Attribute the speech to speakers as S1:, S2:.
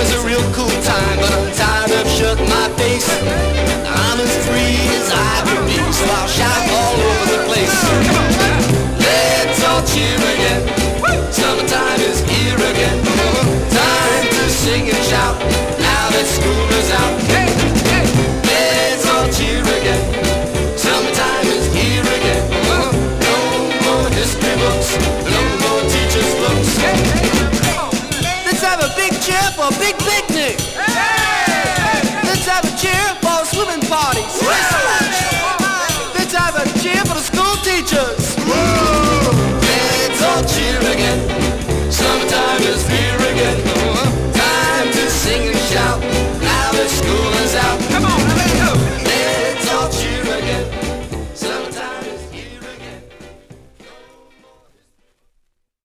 S1: was a real cool time, but I'm tired of shutting my face. I'm as free as I can be, so I'll shout all over the place. Let's all cheer again. Summertime is here again. Time to sing and shout now that school is out. Let's all cheer again. Summertime is here again. No more history books, no more teachers' books. Let's have a big cheer for a big picnic. Let's have a cheer for swimming parties. Let's have a cheer for the school teachers. Let's all cheer again. Summertime is here again. Time to sing and shout now that school is out. Come on.